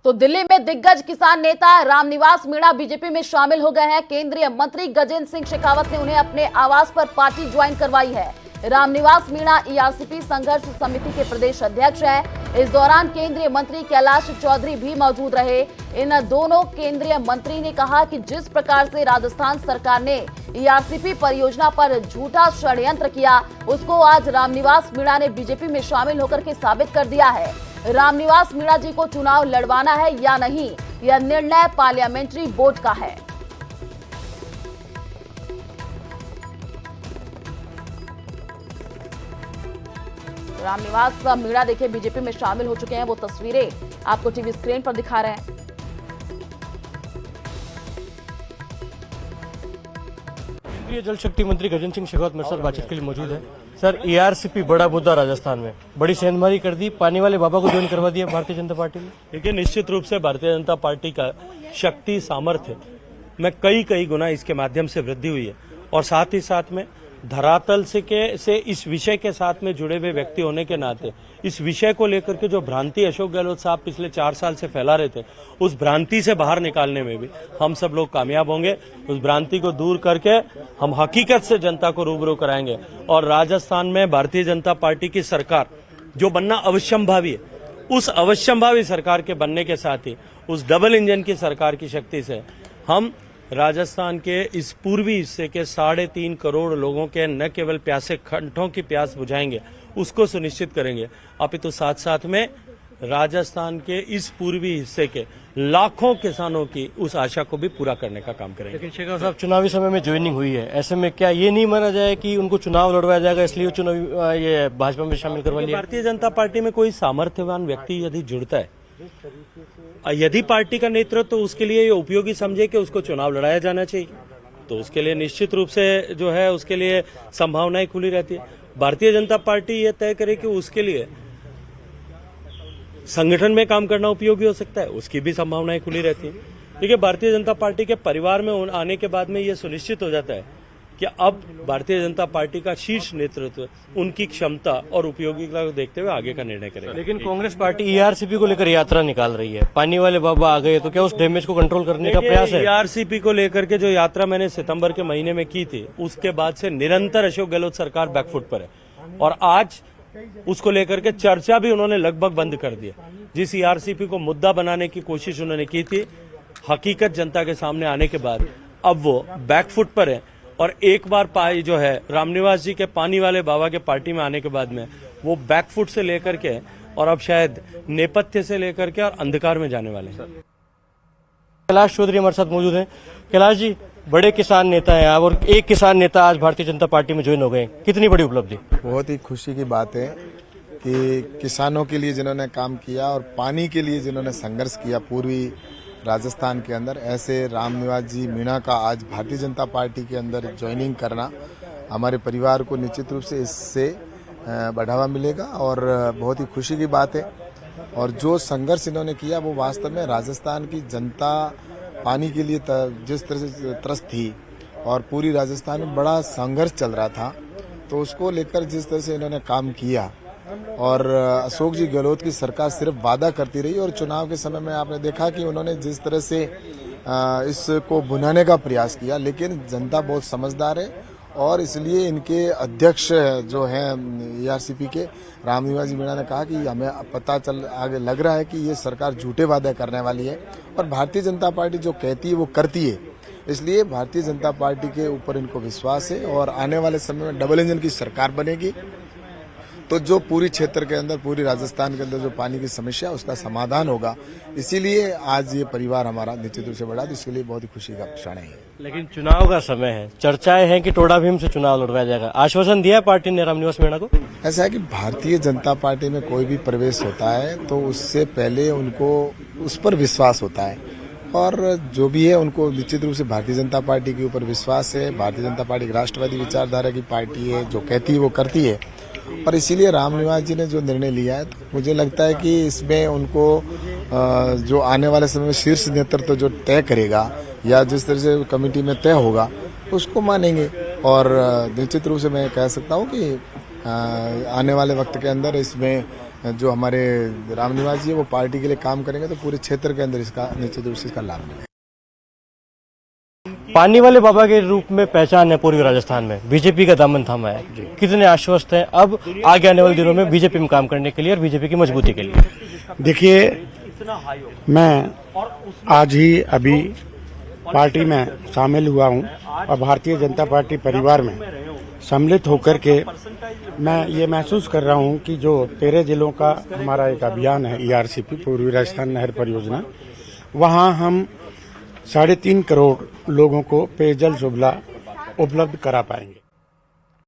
तो दिल्ली में दिग्गज किसान नेता रामनिवास मीणा बीजेपी में शामिल हो गए हैं। केंद्रीय मंत्री गजेंद्र सिंह शेखावत ने उन्हें अपने आवास पर पार्टी ज्वाइन करवाई है। रामनिवास मीणा ईआरसीपी संघर्ष समिति के प्रदेश अध्यक्ष हैं। इस दौरान केंद्रीय मंत्री कैलाश चौधरी भी मौजूद रहे। इन दोनों केंद्रीय मंत्री ने कहा कि जिस प्रकार से राजस्थान सरकार ने ईआरसीपी परियोजना पर झूठा षड्यंत्र किया, उसको आज रामनिवास मीणा ने बीजेपी में शामिल होकर के साबित कर दिया है। रामनिवास मीणा जी को चुनाव लड़वाना है या नहीं, यह निर्णय पार्लियामेंट्री बोर्ड का है। रामनिवास मीणा देखिए बीजेपी में शामिल हो चुके हैं। वो तस्वीरें आपको टीवी स्क्रीन पर दिखा रहे हैं। केंद्रीय जल शक्ति मंत्री गजेंद्र सिंह शेखावत मेरे साथ बातचीत के लिए मौजूद है। सर, ईआरसीपी बड़ा मुद्दा राजस्थान में, बड़ी सेंधमारी कर दी, पानी वाले बाबा को ज्वाइन करवा दिया भारतीय जनता पार्टी ने। देखिए, निश्चित रूप से भारतीय जनता पार्टी का शक्ति सामर्थ्य में कई गुना इसके माध्यम से वृद्धि हुई है और साथ ही साथ में धरातल से इस विषय के साथ में जुड़े हुए व्यक्ति होने के नाते इस विषय को लेकर के जो भ्रांति अशोक गहलोत साहब पिछले 4 साल से फैला रहे थे, उस भ्रांति से बाहर निकालने में भी हम सब लोग कामयाब होंगे। उस भ्रांति को दूर करके हम हकीकत से जनता को रूबरू कराएंगे और राजस्थान में भारतीय जनता पार्टी की सरकार जो बनना अवश्यंभावी है, उस अवश्यंभावी सरकार के बनने के साथ ही उस डबल इंजन की सरकार की शक्ति से हम राजस्थान के इस पूर्वी हिस्से के 3.5 करोड़ लोगों के न केवल प्यासे कंठों की प्यास बुझाएंगे, उसको सुनिश्चित करेंगे, अपितु साथ साथ में राजस्थान के इस पूर्वी हिस्से के लाखों किसानों की उस आशा को भी पूरा करने का काम करेंगे। लेकिन शेखावत साहब, चुनावी समय में ज्वाइनिंग हुई है, ऐसे में क्या ये नहीं माना जाए कि उनको चुनाव लड़वाया जाएगा, इसलिए ये भाजपा में शामिल करवा लिया? भारतीय जनता पार्टी में कोई सामर्थ्यवान व्यक्ति यदि जुड़ता है, यदि पार्टी का नेतृत्व तो उसके लिए ये उपयोगी समझे कि उसको चुनाव लड़ाया जाना चाहिए, तो उसके लिए निश्चित रूप से जो है उसके लिए संभावनाएं खुली रहती है। भारतीय जनता पार्टी ये तय करे कि उसके लिए संगठन में काम करना उपयोगी हो सकता है, उसकी भी संभावनाएं खुली रहती है। देखिए, भारतीय जनता पार्टी के परिवार में आने के बाद में ये सुनिश्चित हो जाता है कि अब भारतीय जनता पार्टी का शीर्ष नेतृत्व उनकी क्षमता और उपयोगिता को देखते हुए आगे का निर्णय करेगा। लेकिन कांग्रेस पार्टी ईआरसीपी को लेकर यात्रा निकाल रही है, पानी वाले बाबा आ गए, तो क्या उस डैमेज को कंट्रोल करने का प्रयास है? ईआरसीपी को लेकर के जो यात्रा मैंने सितंबर के महीने में की थी, उसके बाद से निरंतर अशोक गहलोत सरकार बैकफुट पर है और आज उसको लेकर के चर्चा भी उन्होंने लगभग बंद कर दिया। जिस ईआरसीपी को मुद्दा बनाने की कोशिश उन्होंने की थी, हकीकत जनता के सामने आने के बाद अब वो बैकफुट पर है और एक बार जो है रामनिवास जी के पानी वाले बाबा के पार्टी में आने के बाद में वो बैकफुट से लेकर के और अब शायद नेपथ्य से लेकर के और अंधकार में जाने वाले हैं। कैलाश चौधरी हमारे साथ मौजूद हैं। कैलाश जी, बड़े किसान नेता हैं आप और एक किसान नेता आज भारतीय जनता पार्टी में ज्वाइन हो गए, कितनी बड़ी उपलब्धि? बहुत ही खुशी की बात है कि किसानों के लिए जिन्होंने काम किया और पानी के लिए जिन्होंने संघर्ष किया पूर्वी राजस्थान के अंदर, ऐसे रामनिवास जी मीणा का आज भारतीय जनता पार्टी के अंदर ज्वाइनिंग करना हमारे परिवार को निश्चित रूप से इससे बढ़ावा मिलेगा और बहुत ही खुशी की बात है। और जो संघर्ष इन्होंने किया वो वास्तव में राजस्थान की जनता पानी के लिए जिस तरह से त्रस्त थी और पूरी राजस्थान में बड़ा संघर्ष चल रहा था, तो उसको लेकर जिस तरह से इन्होंने काम किया और अशोक जी गहलोत की सरकार सिर्फ वादा करती रही और चुनाव के समय में आपने देखा कि उन्होंने जिस तरह से इसको भुनाने का प्रयास किया, लेकिन जनता बहुत समझदार है और इसलिए इनके अध्यक्ष जो हैं ईआरसीपी के रामनिवास जी मीणा ने कहा कि हमें पता चल आगे लग रहा है कि ये सरकार झूठे वादे करने वाली है और भारतीय जनता पार्टी जो कहती है वो करती है, इसलिए भारतीय जनता पार्टी के ऊपर इनको विश्वास है और आने वाले समय में डबल इंजन की सरकार बनेगी तो जो पूरी क्षेत्र के अंदर, पूरी राजस्थान के अंदर जो पानी की समस्या है उसका समाधान होगा। इसीलिए आज ये परिवार हमारा निश्चित रूप से बढ़ा, तो इसके लिए बहुत ही खुशी का क्षण है। लेकिन चुनाव का समय है, चर्चाएं हैं कि टोडा भीम से चुनाव लड़वाया जाएगा, आश्वासन दिया है पार्टी ने रामनिवास मीणा को? ऐसा है कि भारतीय जनता पार्टी में कोई भी प्रवेश होता है तो उससे पहले उनको उस पर विश्वास होता है और जो भी है उनको निश्चित रूप से भारतीय जनता पार्टी के ऊपर विश्वास है। भारतीय जनता पार्टी राष्ट्रवादी विचारधारा की पार्टी है, जो कहती है वो करती है और इसीलिए रामनिवास जी ने जो निर्णय लिया है, तो मुझे लगता है कि इसमें उनको जो आने वाले समय में शीर्ष नेतृत्व जो तय करेगा या जिस तरह से कमेटी में तय होगा उसको मानेंगे और निश्चित रूप से मैं कह सकता हूँ कि आने वाले वक्त के अंदर इसमें जो हमारे रामनिवास जी है वो पार्टी के लिए काम करेंगे तो पूरे क्षेत्र के अंदर इसका निश्चित रूप से इसका लाभ मिलेगा। पानी वाले बाबा के रूप में पहचान है पूर्वी राजस्थान में, बीजेपी का दामन थामा है, कितने आश्वस्त हैं अब आगे आने वाले दिनों में बीजेपी में काम करने के लिए और बीजेपी की मजबूती के लिए? देखिए, मैं आज ही अभी पार्टी में शामिल हुआ हूं और भारतीय जनता पार्टी परिवार में सम्मिलित होकर के मैं ये महसूस कर रहा हूं कि जो 13 जिलों का हमारा एक अभियान है ERCP पूर्वी राजस्थान नहर परियोजना, वहां हम 3.5 करोड़ लोगों को पेयजल सुविधा उपलब्ध करा पाएंगे।